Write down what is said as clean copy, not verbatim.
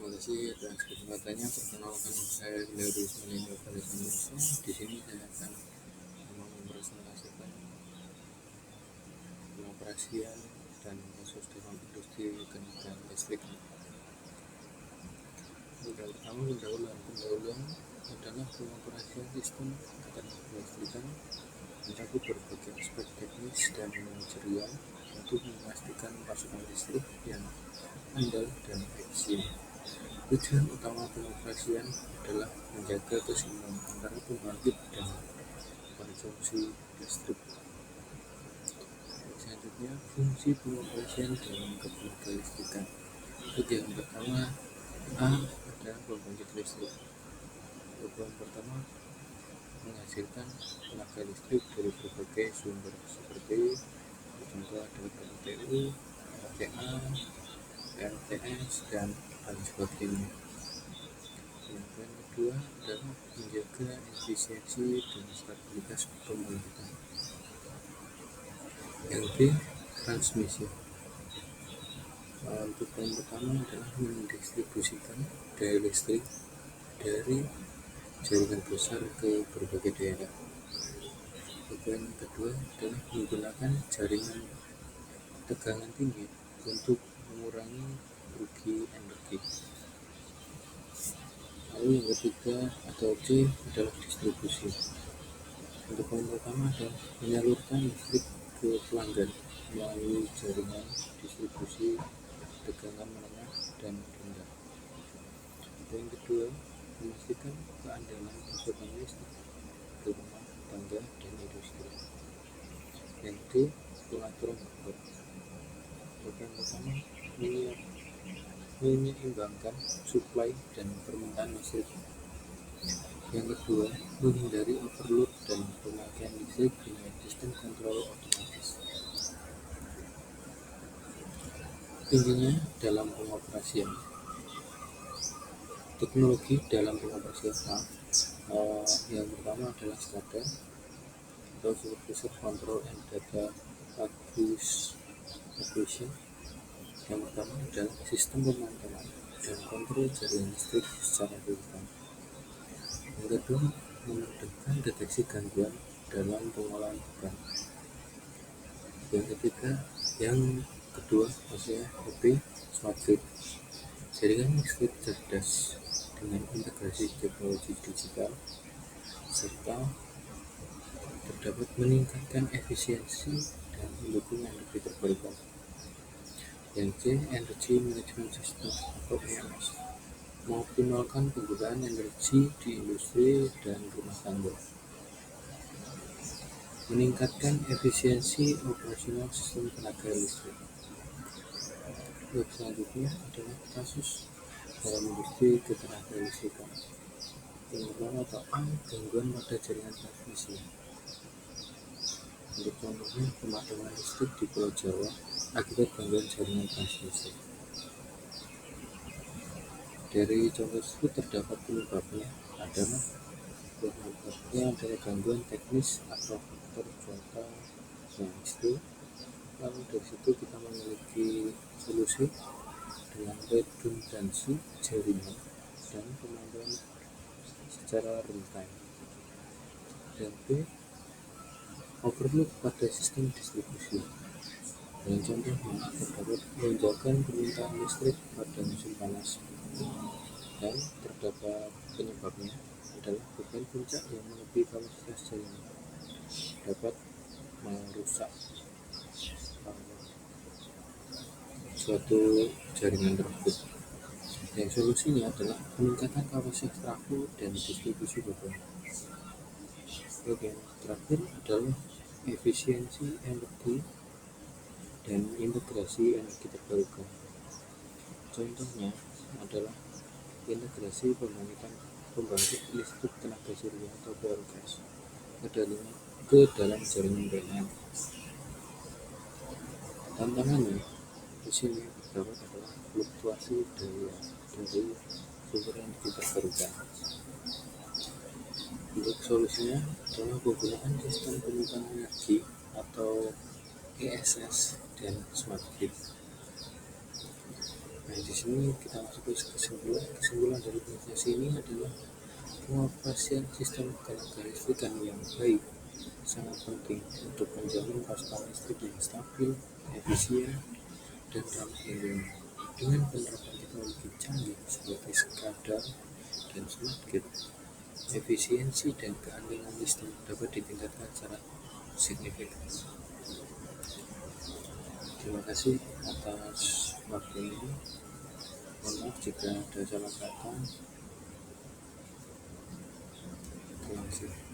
Terima kasih atas kesempatannya. Perkenalkan saya Hilarius Melinda Kalisamusa. Di sini saya akan mempresentasikan pengoperasian dan kasus dalam industri kendaraan listrik. Yang pertama, pendahuluan adalah pengoperasian sistem ketenaga listrikan mencakup berbagai aspek teknis dan manajerial untuk memastikan pasokan listrik yang andal dan efisien. Tujuan utama pengoperasian adalah menjaga keseimbangan antara pembangkit dan konsumsi listrik. Selanjutnya, fungsi pengoperasian dalam ketenaga listrikan. Yang pertama, A adalah pembangkit listrik. Tujuan pertama, menghasilkan tenaga listrik dari berbagai sumber seperti contoh adalah PLTU, PLTA, PLTS, dan lain sebagainya. Yang kedua adalah menjaga efisiensi dan stabilitas pembangkitan. Yang B, transmisi. Tujuan pertama adalah mendistribusikan daya listrik dari jaringan besar ke berbagai daerah. Tujuan kedua adalah menggunakan jaringan tegangan tinggi untuk mengurangi rugi energi. Lalu yang ketiga atau C adalah distribusi. Tujuan pertama adalah menyalurkan listrik ke pelanggan melalui jaringan distribusi tegangan menengah dan rendah. Yang kedua, memastikan keandalan pasokan listrik ke rumah tangga dan industri. Yang D, pengaturan buffer. Tujuan pertama, menyeimbangkan suplai dan permintaan listrik. Yang kedua, menghindari overload dan pemakaian listrik dengan sistem kontrol otomatis. Intinya dalam pengoperasian, teknologi dalam pengoperasian yang pertama adalah SCADA atau Supervisor Control and Data Acquisition. Yang pertama adalah sistem pemantauan dan kontrol jaringan listrik secara real-time. Yang kedua, memudahkan deteksi gangguan dalam pengolahan beban. Yang kedua maksudnya lebih smart grid, jaringan listrik cerdas dengan integrasi teknologi digital serta terdapat meningkatkan efisiensi dan mendukung energi terbarukan. Yang C, Energy Management System atau EMS, mengoptimalkan penggunaan energi di industri dan rumah tangga, meningkatkan efisiensi operasional sistem tenaga listrik. Selanjutnya adalah kasus dalam industri ketenaga listrikan. Yang pertama atau A, gangguan pada jaringan transmisi. Untuk contohnya, pemadaman listrik di Pulau Jawa akibat gangguan jaringan transmisi. Dari contoh tersebut terdapat penyebabnya adalah gangguan teknis atau faktor cuaca yang ekstrim. Lalu dari situ kita memiliki solusi dengan redundansi jaringan dan pemantauan secara real time. Dan B, overload pada sistem distribusi. Dan contohnya terdapat lonjakan permintaan listrik pada musim panas, dan terdapat penyebabnya adalah beban puncak yang melebihi kapasitas jaringan dapat merusak suatu jaringan tersebut. Yang solusinya adalah peningkatan kapasitas trafo dan distribusi beban. Oke, terakhir adalah efisiensi energi dan integrasi energi terbarukan. Contohnya adalah integrasi pembangkit listrik tenaga surya atau PLTS ke dalam jaringan PLN. Tantangannya di sini terdapat adalah fluktuasi daya dari sumber energi terbarukan. Untuk solusinya adalah penggunaan sistem penyimpan energi atau ESS dan smart grid. Nah, di sini kita masuk ke kesimpulan dari penjelasan ini adalah pengoperasian sistem tenaga listrikan yang baik sangat penting untuk menjamin pasokan listrik yang stabil, efisien, dan ramah lingkungan. Dengan penerapan teknologi canggih seperti SCADA dan smart grid, efisiensi dan keamanan listrik dapat ditingkatkan secara signifikan. Terima kasih atas waktunya. Mohon maaf jika ada salah kata. Terima kasih.